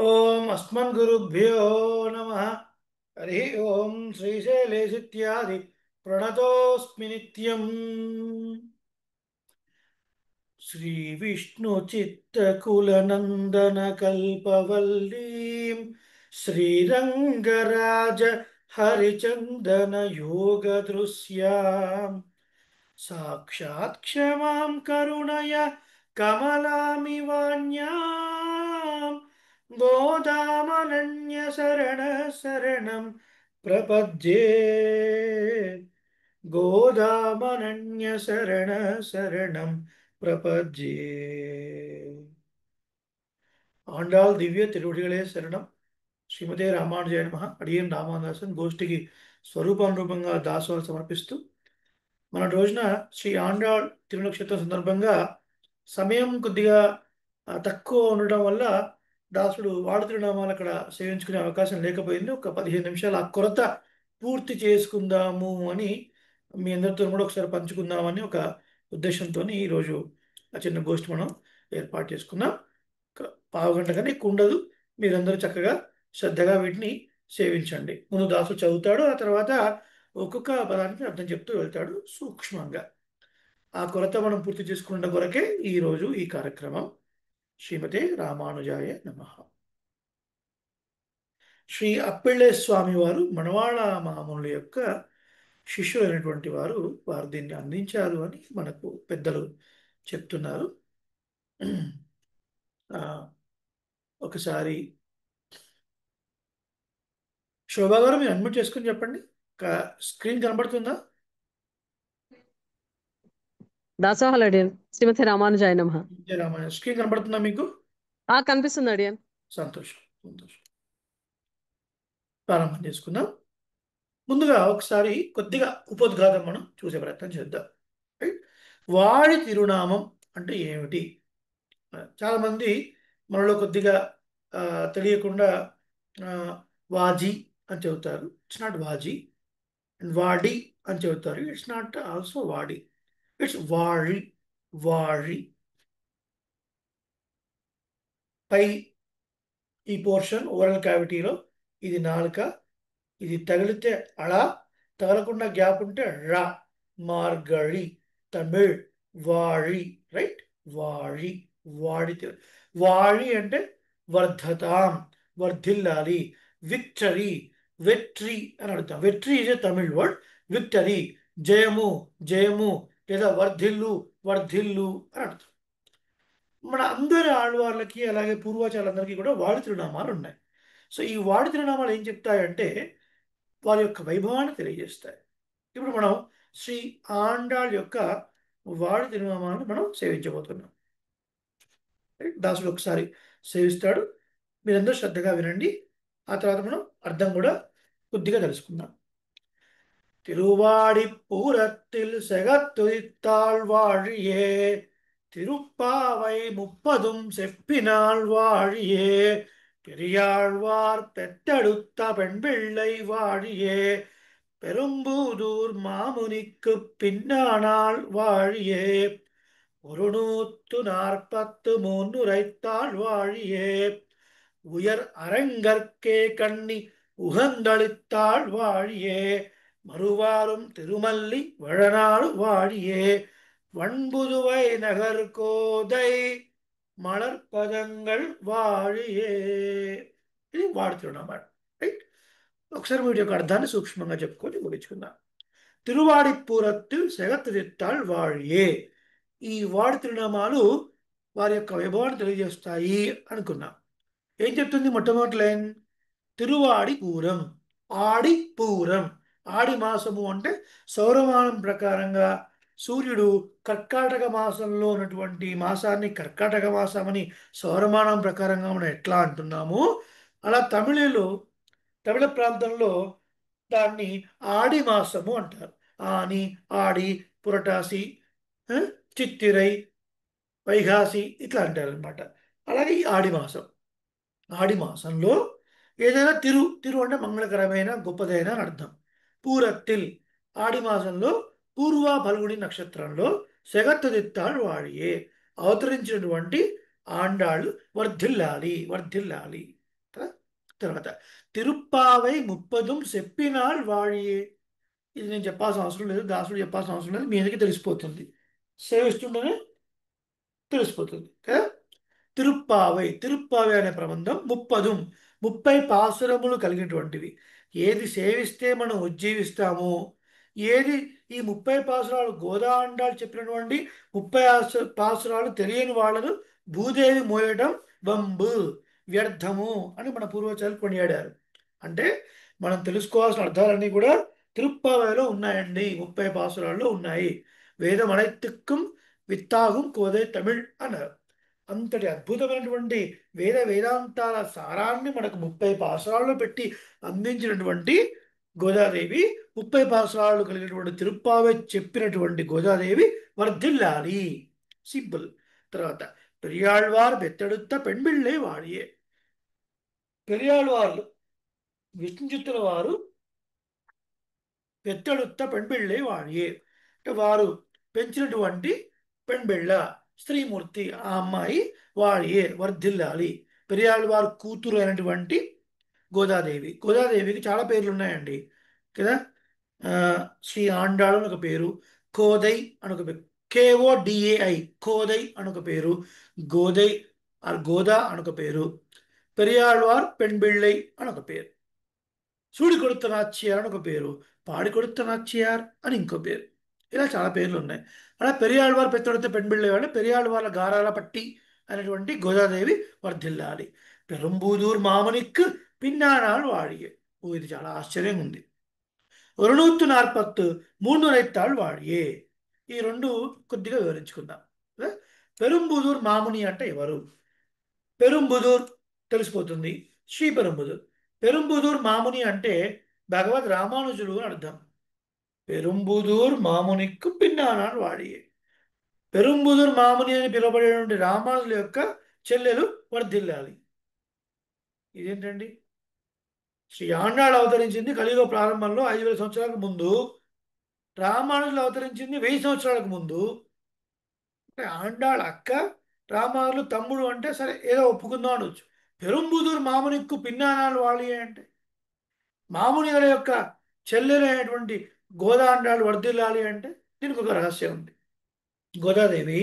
ఓం అస్మద్గురుభ్యో నమః. హరి ఓం శ్రీశైలేశిత్యాది ప్రణతోస్మి నిత్యం. శ్రీ విష్ణు చిత్తకులనందన కల్పవల్లీం శ్రీరంగరాజ హరిచందన యోగ దృశ్యాం సాక్షాత్ క్షమాం కరుణయ కమలామివాన్యాం గోదామనన్య శరణ శరణం ప్రపద్యే. గోదామనన్య శరణ శరణం ప్రపద్యే. ఆండాళ్ దివ్య తిరువడిகளே శరణం. శ్రీమతే రామానుజాయ నమః. అడియన్ రామాదాసన్ గోష్ఠికి స్వరూపానురూపంగా దాసోహం సమర్పిస్తూ మన రోజున శ్రీ ఆండాళ్ తిరునక్షత్రం సందర్భంగా సమయం కొద్దిగా తక్కువ ఉండడం వల్ల దాసుడు వాడు తిరునామాలు అక్కడ సేవించుకునే అవకాశం లేకపోయింది. ఒక 15 నిమిషాలు ఆ కొరత పూర్తి చేసుకుందాము అని మీ అందరితో కూడా ఒకసారి పంచుకుందామని ఒక ఉద్దేశంతో ఈరోజు ఆ చిన్న గోష్ఠి మనం ఏర్పాటు చేసుకున్నాం. ఒక పావు గంట కన్నా ఎక్కువ ఉండదు. మీరందరూ చక్కగా శ్రద్ధగా వీటిని సేవించండి. ముందు దాసుడు చదువుతాడు, ఆ తర్వాత ఒక్కొక్క పదానికి అర్థం చెప్తూ వెళ్తాడు సూక్ష్మంగా. ఆ కొరత మనం పూర్తి చేసుకున్న కొరకే ఈరోజు ఈ కార్యక్రమం. శ్రీమతే రామానుజాయ నమః. శ్రీ అప్పిళ్ళే స్వామి వారు మనవాళ మామూల యొక్క శిష్యులైనటువంటి వారు దీన్ని అందించారు అని మనకు పెద్దలు చెప్తున్నారు. ఒకసారి శోభా గారు మీరు అడ్మిట్ చేసుకుని చెప్పండి. స్క్రీన్ కనబడుతుందా? దాసోహల్ అడియన్ శ్రీమతి రామానుజాయ నమః. రామానుజ స్క్రీన్ కనబడుతుందా మీకు? కనిపిస్తుంది అడియన్. సంతోషం సంతోషం. ప్రారంభం చేసుకుందాం. ముందుగా ఒకసారి కొద్దిగా ఉపోద్ఘాతం మనం చూసే ప్రయత్నం చేద్దాం. వాడి తిరునామం అంటే ఏమిటి? చాలామంది మనలో కొద్దిగా తెలియకుండా వాజీ అని చెబుతారు. ఇట్స్ నాట్ వాజీ. వాడి అని చెబుతారు. ఇట్స్ నాట్ ఆల్సో వాడి. ఇట్స్ వాడి. వాడి పై ఈ పోర్షన్ ఓరల్ క్యావిటీలో ఇది నాలుక. ఇది తగిలితే అళ, తగలకుండా గ్యాప్ ఉంటే రా. మార్గళి తమిళ్ వాళి. రైట్? వాళి. వాడి. వాళి అంటే వర్ధతాం, వర్ధిల్లాలి. విక్టరీ, వెట్రీ అని అడుగుతాం. Vetri is a Tamil word. Victory జయము, జయము లేదా వర్ధిల్లు, వర్ధిల్లు అని అడుగుతాం. మన అందరి ఆళ్వార్లకి అలాగే పూర్వాచారులందరికీ కూడా వాడి తిరునామాలు ఉన్నాయి. సో ఈ వాడి తిరునామాలు ఏం చెప్తాయంటే వారి యొక్క వైభవాన్ని తెలియజేస్తాయి. ఇప్పుడు మనం శ్రీ ఆండాళ్ యొక్క వాడి తిరునామాలను మనం సేవించబోతున్నాం. దాసుడు ఒకసారి సేవిస్తాడు. మీరందరూ శ్రద్ధగా వినండి. ఆ తర్వాత మనం అర్థం కూడా కొద్దిగా తెలుసుకుందాం. திருவாடிப்பூரத்தில் செகத்துதித்தாள் வாழியே திருப்பாவை முப்பதும் செப்பினாள் வாழியே பெரியாழ்வார் பெத்தெடுத்த பெண் பிள்ளை வாழியே பெரும்பூதூர் மாமுனிக்கு பின்னானாள் வாழியே 143 உரைத்தாள் வாழியே உயர் அரங்கற்கே கண்ணி உகந்தளித்தாள் வாழியே மறுவாரும் திருமல்லி வழநாடு வாழியே வண்புதுவை நகர் கோதை మలర్పదంగల్ వాழிయే. ఇది వాడుతున్నాం. రైట్? ఒకసారి వీటి యొక్క అర్థాన్ని సూక్ష్మంగా చెప్పుకొని ముగించుకుందాం. తిరువాడిపూరత్తు సెగత్తిత్తాళ్ వాழிయే. ఈ వాడి తిరునామాలు వారి యొక్క వైభవాన్ని తెలియజేస్తాయి అనుకున్నాం. ఏం చెప్తుంది మొట్టమొదటి లైన్? తిరువాడి పూరం, ఆడి పూరం. ఆడి మాసము అంటే సౌరమానం ప్రకారంగా సూర్యుడు కర్కాటక మాసంలో ఉన్నటువంటి మాసాన్ని కర్కాటక మాసం అని సౌరమానం ప్రకారంగా మనం ఎట్లా అంటున్నాము, అలా తమిళ ప్రాంతంలో దాన్ని ఆడి మాసము అంటారు. ఆని, ఆడి, పురటాసి, చిత్తిరై, వైఘాసి ఇట్లా అంటారు అనమాట. అలాగే ఈ ఆడి మాసం. ఆడి మాసంలో ఏదైనా తిరు అంటే మంగళకరమైన గొప్పదైన అని అర్థం. పూరత్తిల్ ఆడి మాసంలో పూర్వ ఫల్గుని నక్షత్రంలో సెగత్తుదిత్తాడు వాడియే అవతరించినటువంటి ఆండాళ్ళు వర్ధిల్లాలి, వర్ధిల్లాలి. తర్వాత తిరుప్పావై ముప్పదుం చెప్పినాள் వాழிయే. ఇది నేను చెప్పాల్సిన అవసరం లేదు, దాసుడు చెప్పాల్సిన అవసరం లేదు, మీ అందరికీ తెలిసిపోతుంది. సేవిస్తుంటేనే తెలిసిపోతుంది కదా. తిరుప్పావై, తిరుప్పావై అనే ప్రబంధం 30 పాసురములు కలిగినటువంటివి. ఏది సేవిస్తే మనం ఉజ్జీవిస్తామో, ఏది ఈ 30 పాసురాలు గోదాండాలు చెప్పినటువంటి 30 పాసురాలు తెలియని వాళ్ళను భూదేవి మోయడం వంబు, వ్యర్థము అని మన పూర్వచారులు కొనియాడారు. అంటే మనం తెలుసుకోవాల్సిన అర్థాలన్నీ కూడా తిరుప్పావైలో ఉన్నాయండి, 30 పాసురాల్లో ఉన్నాయి. వేదం అனைத்துக்கும் విత్తాகும் కోதை తమిళ్ అన్నారు. అంతటి అద్భుతమైనటువంటి వేదాంతాల సారాన్ని మనకు 30 పాసురాల్లో పెట్టి అందించినటువంటి గోదాదేవి, 30 పాసురాలు కలిగినటువంటి తిరుప్పావై చెప్పినటువంటి గోదాదేవి వర్ధిల్లాలి. సింపుల్. తర్వాత పెరియాళ్వార్ బెత్తెడుత్త పెண்பிள்ளை వాడియే. పెరియాళ్వార్లు విష్ణుచిత్తుల వారు పెత్తెడుత్త పెண்பிள்ளை వాడియే అంటే వారు పెంచినటువంటి పెண்బిళ్ళ స్త్రీమూర్తి, ఆ అమ్మాయి వాడియే వర్ధిల్లాలి. పెరియాళ్వార్ కూతురు అయినటువంటి గోదాదేవి. గోదాదేవికి చాలా పేర్లు ఉన్నాయండి కదా. ఆ, శ్రీ ఆండాళ్ అని ఒక పేరు, కోదై అని ఒక పేరు, KODAI కోదై అని ఒక పేరు, గోదై ఆర్ గోదా అని ఒక పేరు, పెరియాళ్వార్ పెண்బిళ్ళై అని ఒక పేరు, సూడి కొడుత నాచ్యార్ అని ఒక పేరు, పాడి కొడుత నాచ్యార్ అని ఇంకో పేరు. ఇలా చాలా పేర్లు ఉన్నాయి. అలా పెరియాళ్వార్ పెత్తొడుత పెண்బిళ్ళై అంటే పెరియాళ్వార్ల గారాల పట్టి అనేటువంటి గోదాదేవి వర్ధిల్లాలి. పెరంబూదూర్ మామనిక్ పిన్నానాలు వాడియే. ఓ, ఇది చాలా ఆశ్చర్యంగా ఉంది. ఒక 140 3 రైతాళ్ళు వాడియే. ఈ రెండు కొద్దిగా వివరించుకుందాం. పెరుంబుదూర్ మాముని అంటే ఎవరు? పెరుంబుదూర్ తెలిసిపోతుంది, శ్రీ పెరుంబుదూర్. పెరుంబుదూర్ మాముని అంటే భగవద్ రామానుజులు అని అర్థం. పెరుంబుదూర్ మామునిక్కు పిన్నానాడు వాడియే. పెరుంబుదూర్ మాముని అని పిలువబడేటువంటి రామానుజుల యొక్క చెల్లెలు వర్ధిల్లాలి. ఇదేంటండి? శ్రీ ఆండాళ్ అవతరించింది కలియుగ ప్రారంభంలో 5000 సంవత్సరాలకు ముందు, రామానుజులు అవతరించింది 1000 సంవత్సరాలకు ముందు. అంటే ఆండాళ్ అక్క, రామానుజులు తమ్ముడు అంటే సరే ఏదో ఒప్పుకుందాం అనొచ్చు. పెరుంబుదూర్ మామునిక్కు పిన్నానాలు వాలి అంటే మాముని గారి యొక్క చెల్లెలైనటువంటి గోదాండాలు వర్ధిల్లాలి అంటే దీనికి ఒక రహస్యం ఉంది. గోదాదేవి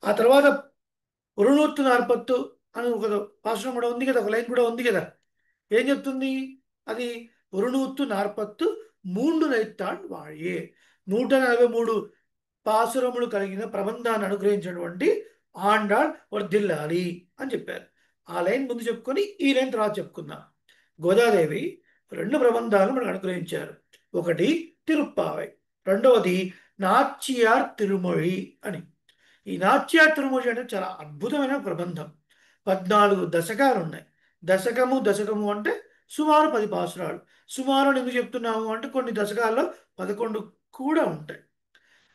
ఆ తర్వాత ఉరునూత్తు నార్పత్తు అని ఒక పాశ్రం కూడా ఉంది కదా, ఒక లైన్ కూడా ఉంది కదా. ఏం చెప్తుంది అది? ఉరునూత్తు నార్పత్తు మూండు రైతాండ్ వాయే. 143 పాసురములు కలిగిన ప్రబంధాన్ని అనుగ్రహించినటువంటి ఆండాళ్ వర్ధిల్లాలి అని చెప్పారు. ఆ లైన్ ముందు చెప్పుకొని ఈ లైన్ తర్వాత చెప్పుకుందాం. గోదాదేవి 2 ప్రబంధాలు మనకు అనుగ్రహించారు. ఒకటి తిరుప్పావై, రెండవది నాచ్యార్ తిరుమొഴി అని. ఈ నాచ్యార్ తిరుమొഴి అంటే చాలా అద్భుతమైన ప్రబంధం. 14 దశకాలు ఉన్నాయి. దశకము అంటే సుమారు 10 పాసురాలు. సుమారు అని ఎందుకు చెప్తున్నాము అంటే కొన్ని దశకాల్లో 11 కూడా ఉంటాయి.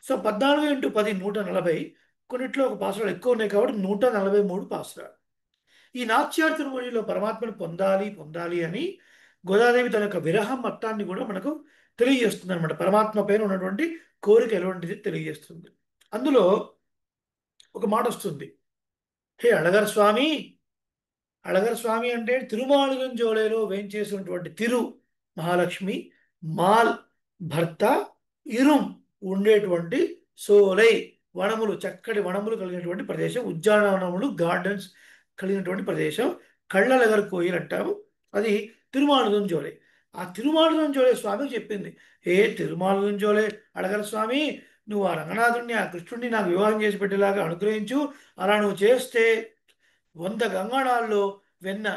సో 14 × 10 140. కొన్నిట్లో ఒక పాసురాలు ఎక్కువ ఉన్నాయి కాబట్టి 143 పాసురాలు. ఈ నాట్యార్ తిరుమొழிలో పరమాత్మను పొందాలి అని గోదాదేవి తన యొక్క విరహం మొత్తాన్ని కూడా మనకు తెలియజేస్తుంది అనమాట. పరమాత్మ పైన ఉన్నటువంటి కోరిక ఎలాంటిది తెలియజేస్తుంది. అందులో ఒక మాట వస్తుంది, హే అళగర్ స్వామి. అళగర్ స్వామి అంటే తిరుమాళిగంజోళేలో వేంచేసినటువంటి తిరు మహాలక్ష్మి, మాల్ భర్త, ఇరుం ఉండేటువంటి సోలై వనములు, చక్కటి వనములు కలిగినటువంటి ప్రదేశం, ఉద్యానవనములు గార్డెన్స్ కలిగినటువంటి ప్రదేశం, కళ్ళలగర్ కోయిల్ అంటాము. అది తిరుమాళిగంజోళే. ఆ తిరుమాళిగంజోళే స్వామికి చెప్పింది, ఏ తిరుమాళిగంజోళే అళగర్ స్వామి, నువ్వు ఆ రంగనాథుడిని, ఆ కృష్ణుడిని నాకు వివాహం చేసి పెట్టేలాగా అనుగ్రహించు. అలా నువ్వు చేస్తే 100 గంగాళాల్లో వెన్న,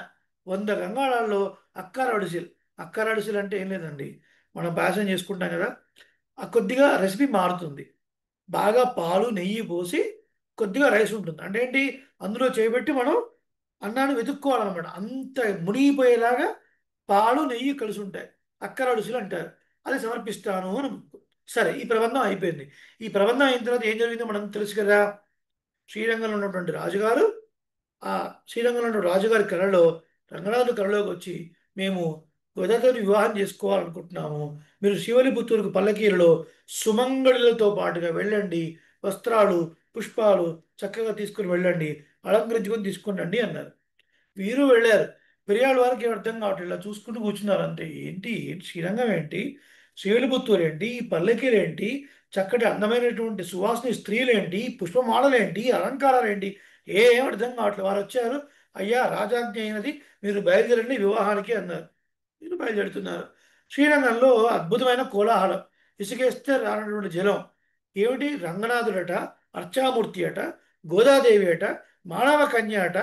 100 గంగాళాల్లో అక్కరడిసిల్. అక్కరడిసిల్ అంటే ఏం లేదండి, మనం పాయసం చేసుకుంటాం కదా, ఆ కొద్దిగా రెసిపీ మారుతుంది. బాగా పాలు నెయ్యి పోసి కొద్దిగా రైస్ ఉంటుంది. అంటే ఏంటి, అందులో చేయబెట్టి మనం అన్నాన్ని వెతుక్కోవాలన్నమాట. అంత మునిగిపోయేలాగా పాలు నెయ్యి కలిసి ఉంటాయి, అక్కరడుసులు అంటారు. అది సమర్పిస్తాను అని. సరే, ఈ ప్రబంధం అయిపోయింది. ఈ ప్రబంధం అయిన తర్వాత ఏం జరిగిందో మనం తెలుసు కదా. శ్రీరంగంలో ఉన్నటువంటి రాజుగారు, ఆ శ్రీరంగంలో ఉన్న రాజుగారి కళలో, రంగనాథుడి కళలోకి వచ్చి, మేము గోదాదేవిని వివాహం చేసుకోవాలనుకుంటున్నాము, మీరు శివలిపుత్తూరుకు పల్లకీలలో సుమంగళులతో పాటుగా వెళ్ళండి, వస్త్రాలు పుష్పాలు చక్కగా తీసుకుని వెళ్ళండి, అలంకరించుకొని తీసుకుని రండి అన్నారు. వీరు వెళ్ళారు. పెరియాళ్ళ వారికి ఏం అర్థం కావట్లేదు. ఇలా చూసుకుంటూ కూర్చున్నారు అంతే. ఏంటి ఏంటి శ్రీరంగం ఏంటి, శ్రీవిల్లిపుత్తూరు ఏంటి, ఈ పల్లకీలు ఏంటి, చక్కటి అందమైనటువంటి సువాసిని స్త్రీలేంటి, పుష్పమాలలేంటి, అలంకారాలేంటి, ఏం అర్థం కావట్లేదు. వారు వచ్చారు, అయ్యా రాజాజ్ఞ అయినది, మీరు బయలుదేరండి వివాహానికి అన్నారు. మీరు బయలుదేరుతున్నారు. శ్రీరంగంలో అద్భుతమైన కోలాహలం, ఇసుకేస్తే రానటువంటి జలం. ఏమిటి, రంగనాథుడట, అర్చామూర్తి అట, గోదాదేవి అట, మానవ కన్య అట,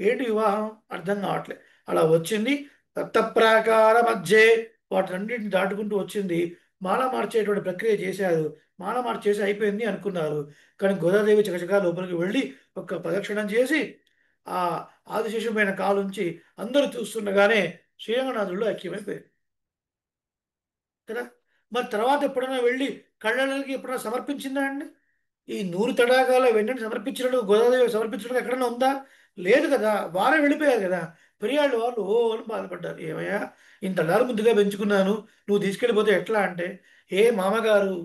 ఏంటి వివాహం అర్థం కావట్లేదు. అలా వచ్చింది, సప్తప్రాకార మధ్యే వాటన్నింటిని దాటుకుంటూ వచ్చింది. మాల మార్చేటువంటి ప్రక్రియ చేశారు. మాల మార్చేసి అయిపోయింది అనుకున్నారు. కానీ గోదాదేవి చకచకా లోపలికి వెళ్ళి ఒక ప్రదక్షిణం చేసి ఆ ఆదిశేషమైన కాలుంచి అందరూ చూస్తుండగానే శ్రీరంగనాథుల్లో ఐక్యమైపోయారు కదా. మరి తర్వాత ఎప్పుడైనా వెళ్ళి కళ్ళకి ఎప్పుడైనా సమర్పించిందా అండి? ఈ నూరు తడాగాల వెంటనే సమర్పించినట్టు గోదాదేవి సమర్పించినట్టు ఎక్కడైనా ఉందా? లేదు కదా. వారే వెళ్ళిపోయారు కదా. పెరియాళ్ళు వాళ్ళు ఓ అని బాధపడ్డారు. ఏమయ్యా, ఇంతలారు ముద్దుగా పెంచుకున్నాను, నువ్వు తీసుకెళ్ళిపోతే ఎట్లా అంటే, ఏ మామగారు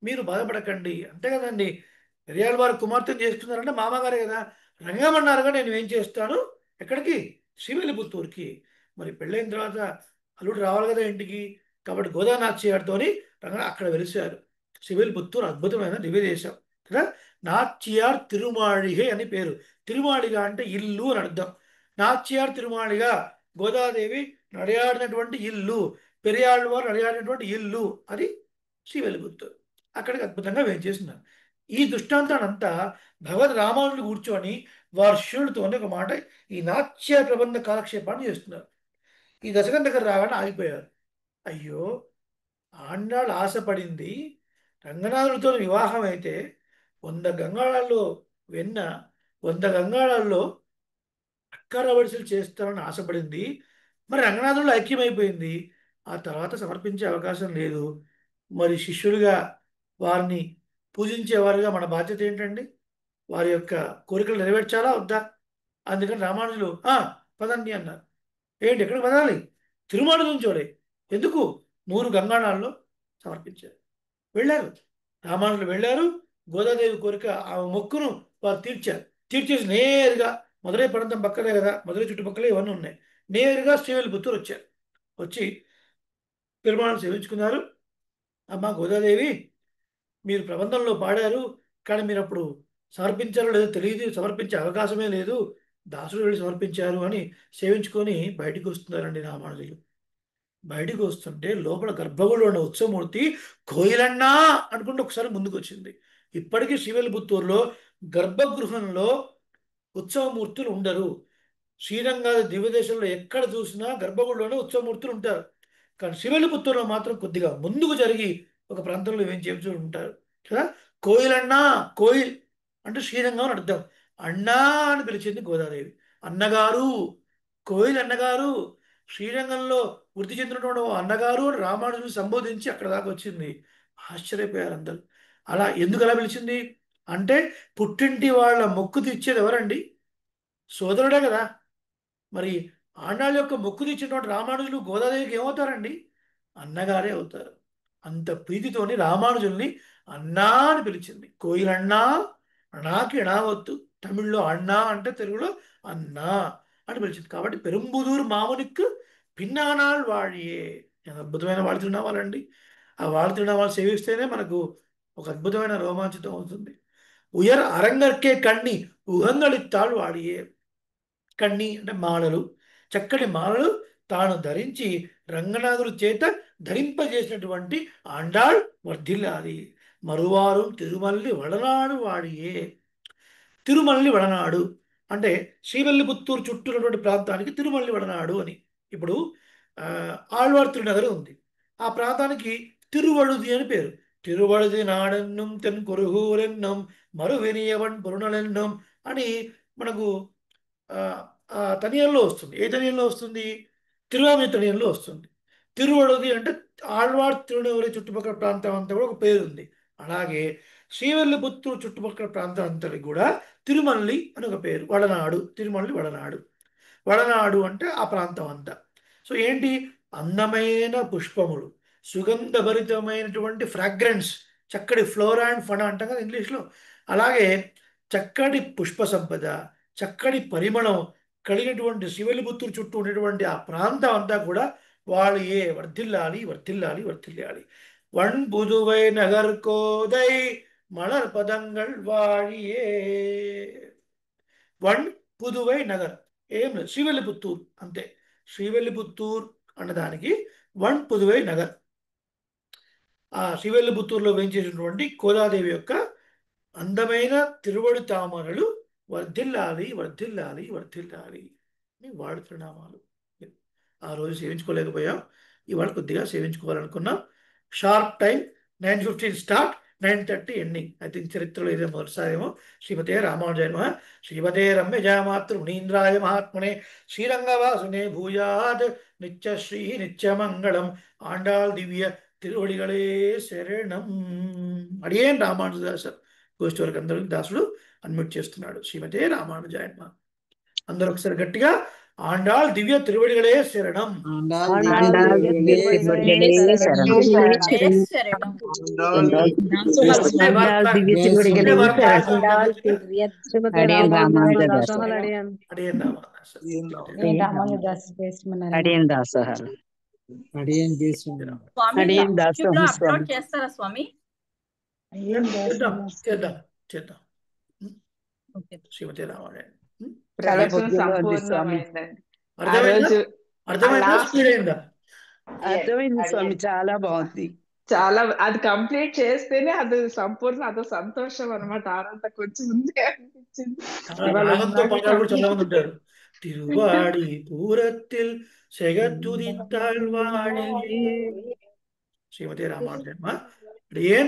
మీరు బాధపడకండి, అంతే కదండి. పెరియాళ్ళ వారు కుమార్తెను చేసుకున్నారంటే మామగారే కదా. రంగమన్నారుగా, నేను ఏం చేస్తాను, ఎక్కడికి, శ్రీవిల్లిపుత్తూరుకి. మరి పెళ్ళైన తర్వాత అల్లుడు రావాలి కదా ఇంటికి. కాబట్టి గోదానాథి గారితోని రంగ అక్కడ వెలిశారు. శ్రీవిల్లిపుత్తూరు అద్భుతమైన దివ్యదేశం కదా. నాచ్యార్ తిరుమాళిగై అని పేరు. తిరుమాళిగ అంటే ఇల్లు అని అర్థం. నాచ్యార్ తిరుమాళిగ, గోదాదేవి నడియాడినటువంటి ఇల్లు, పెరియాళ్ళవారు నడియాడినటువంటి ఇల్లు, అది శ్రీవిల్లిపుత్తూరు. అక్కడికి అద్భుతంగా వేయించేస్తున్నారు. ఈ దృష్టాంతానంతా భగవద్ రామానుజులు కూర్చొని వారి శిష్యులతోనే ఒక మాట, ఈ నాట్య ప్రబంధ కాలక్షేపాన్ని చేస్తున్నారు. ఈ దశకం దగ్గర రాగానే ఆగిపోయారు. అయ్యో, ఆండాళ్ళు ఆశపడింది రంగనాథుడితో వివాహం అయితే 100 గంగాళాల్లో వెన్న, 100 గంగాళాల్లో అక్కర వడిసెలు చేస్తారని ఆశపడింది. మరి రంగనాథుడిలో ఐక్యమైపోయింది. ఆ తర్వాత సమర్పించే అవకాశం లేదు. మరి శిష్యులుగా వారిని పూజించేవారుగా మన బాధ్యత ఏంటండి? వారి యొక్క కోరికలు నెరవేర్చాలా వద్దా? అందుకని రామానుజులు పదండి అన్నారు. ఏంటి, ఎక్కడికి పదాలి? తిరుమల నుంచోడే. ఎందుకు? 100 గంగాళాల్లో సమర్పించారు. వెళ్ళారు. రామానుజులు వెళ్ళారు. గోదాదేవి కోరిక, ఆ మొక్కును వారు తీర్చారు. తీర్చేసి నేరుగా మధురై ప్రాంతం పక్కనే కదా, మధురై చుట్టుపక్కల ఇవన్నీ ఉన్నాయి. నేరుగా శ్రీవిల్లిపుత్తూరు వచ్చారు. వచ్చి పెరుమాళను సేవించుకున్నారు. అమ్మ గోదాదేవి, మీరు ప్రబంధంలో పాడారు, కానీ మీరు అప్పుడు సమర్పించారో లేదో తెలియదు, సమర్పించే అవకాశమే లేదు, దాసుడు వెళ్ళి సమర్పించారు అని సేవించుకొని బయటికి వస్తున్నారండి రామానుజులు. బయటికి వస్తుంటే లోపల గర్భగుడిలో ఉన్న ఉత్సవమూర్తి కోయిలన్నా అనుకుంటూ ఒకసారి ముందుకు వచ్చింది. ఇప్పటికీ శ్రీవిల్లిపుత్తూరులో గర్భగృహంలో ఉత్సవమూర్తులు ఉండరు. శ్రీరంగాది దివ్యదేశంలో ఎక్కడ చూసినా గర్భగుడిలోనే ఉత్సవమూర్తులు ఉంటారు. కానీ శ్రీవిల్లిపుత్తూరులో మాత్రం కొద్దిగా ముందుకు జరిగి ఒక ప్రాంతంలో ఏం చేస్తూ ఉంటారు కదా. కోయిలన్నా, కోయిల్ అంటే శ్రీరంగం అని అర్థం. అన్నా అని పిలిచింది గోదాదేవి. అన్నగారు, కోయిల్ అన్నగారు, శ్రీరంగంలో వృద్ధి చెందినటువంటి ఓ అన్నగారు అని రామానుజుని సంబోధించి అక్కడ దాకా వచ్చింది. ఆశ్చర్యపోయారు అందరూ. అలా ఎందుకు అలా పిలిచింది అంటే, పుట్టింటి వాళ్ళ మొక్కు తీర్చేది ఎవరండి? సోదరుడే కదా. మరి ఆండాళ్ళ యొక్క మొక్కు తీర్చినటువంటి రామానుజులు గోదాదేవికి ఏమవుతారండి? అన్నగారే అవుతారు. అంత ప్రీతితోని రామానుజుల్ని అన్నా అని పిలిచింది. కోయిలన్నా, అణాకి ఎణావత్తు. తమిళ్లో అన్నా అంటే తెలుగులో అన్నా అని పిలిచింది. కాబట్టి పెరుంబుదూరు మామునిక్కు పిన్నానాల్ వాழிయే. ఎంత అద్భుతమైన వాళ్ళ తిరునామాలండి. ఆ వాళ్ళ తిరునామాలు సేవిస్తేనే మనకు ఒక అద్భుతమైన రోమాంచితం అవుతుంది. ఉయర్ అరంగర్కే కണ്ണి ఉహంగళిత్తాళ్ళు వాడియే. కన్ని అంటే మాలలు, చక్కటి మాలలు తాను ధరించి రంగనాథుడి చేత ధరింపజేసినటువంటి ఆండాళ్ వర్ధిల్లాలి. మరువారు తిరుమల్లి వడనాడు వాడియే. తిరుమల్లి వడనాడు అంటే శ్రీవిల్లిపుత్తూరు చుట్టూ ఉన్నటువంటి ప్రాంతానికి తిరుమల్లి వడనాడు అని. ఇప్పుడు ఆ, ఆళ్వార్ తిరునగర్ ఉంది. ఆ ప్రాంతానికి తిరువడుది అని పేరు. తిరువడుది నాడెన్నం తెన్ కొరుగూరెన్నం మరువినియవన్ పొరుణలెన్నం అని మనకు ఆ, ఆ తనియంలో వస్తుంది. ఏ తనియంలో వస్తుంది? తిరువామి తనియంలో వస్తుంది. తిరువడుది అంటే ఆళ్వార్ తిరునగరి చుట్టుపక్కల ప్రాంతం అంతా కూడా ఒక పేరు ఉంది. అలాగే శ్రీవిల్లిపుత్తూరు చుట్టుపక్కల ప్రాంతం అంతటికి కూడా తిరుమల్లి అని ఒక పేరు. వడనాడు, తిరుమల్లి వడనాడు. వడనాడు అంటే ఆ ప్రాంతం అంతా. సో ఏంటి, అందమైన పుష్పములు, సుగంధభరితమైనటువంటి ఫ్రాగ్రెన్స్, చక్కటి ఫ్లోరా అండ్ ఫణ అంటాం కదా ఇంగ్లీష్లో. అలాగే చక్కటి పుష్ప సంపద, చక్కటి పరిమళం, కలిగినటువంటి శివలిపుత్తూరు చుట్టూ ఉన్నటువంటి ఆ ప్రాంతం అంతా కూడా వాళ్ళు వర్ధిల్లాలి వర్ధిల్లాలి వర్ధిల్లాలి. వన్ పుదువై నగర్ కోదై మలర్ పదంగల్ వాழிయే. వన్ పుదువై నగర్ ఏం లేదు, శ్రీవెల్లిపుత్తూరు అంతే. శ్రీవెల్లిపుత్తూరు అన్నదానికి వన్ పుదువై నగర్. ఆ శ్రీవెల్లిపుత్తూరులో వేయించేసినటువంటి కోదాదేవి యొక్క అందమైన తిరువడి తామరలు వర్ధిల్లాలి వర్ధిల్లాలి వర్ధిల్లాలి అని వాడుతున్న నామాలు. ఆ రోజు సేవించుకోలేకపోయాం, ఇవాళ కొద్దిగా సేవించుకోవాలనుకున్నాం. Sharp time 9:15 start, 9:30 ending. I think చరిత్రలో ఇదే మొదటిసారేమో. శ్రీమతే రామానుజాయ నమః. శ్రీమతే రమ్యజామాతృ మునీంద్రాయ మహాత్మనే శ్రీరంగవాసునే భూయాత్ నిత్యశ్రీ నిత్యమంగళం. ఆండాళ్ దివ్య తిరువడిகளே శరణం. అడియేన్ రామానుజదాసర్ గోష్ఠి వరకు అందరికి దాసుడు అన్మ్యూట్ చేస్తున్నాడు. శ్రీమతే రామానుజాయ నమః. అందరూ ఒకసారి గట్టిగా ఆండాళ్ దివ్య తిరువడిகளே శరణం. ఆండాళ్ దివ్య తిరువడిகளే శరణం. ఆండాళ్ దివ్య తిరువడిகளే శరణం. శ్రీమతే అడియన్ రామానుజాయ రామానుజదాస దాసోహల్ అడియన్. అడియేన్ రామానుజదాసర్. అడియన్ దాసోహల్ అడియన్ స్వామి అడియన్ యూట్యూబ్ లో దాసోహల్ అప్లోడ్ చేస్తారా స్వామి? చేద్దాం చేద్దాం చేద్దాం. ఓకే. శ్రీమతే రామానుజాయ. ప్రజాపతిలో ఉంది స్వామి. అర్థమైందా? అర్థమైందా? last- స్పీడ్ అయిందా? అర్థమైంది స్వామి, చాలా బాగుంది. చాలా అది కంప్లీట్ చేస్తేనే అది సంపూర్ణ అదో సంతోషం అన్నమాట. ఆనంద కొంచెం ఉంది అనిపించింది. ఇవాళ రాగంతో నాకు పాడాలు కూడా చాలా మంది ఉంటారు. తిరువాడి పూరత్తిల్ సెగతుదిత్తాళ్వాడి. శ్రీమతే రామానుజన్మ. ఏం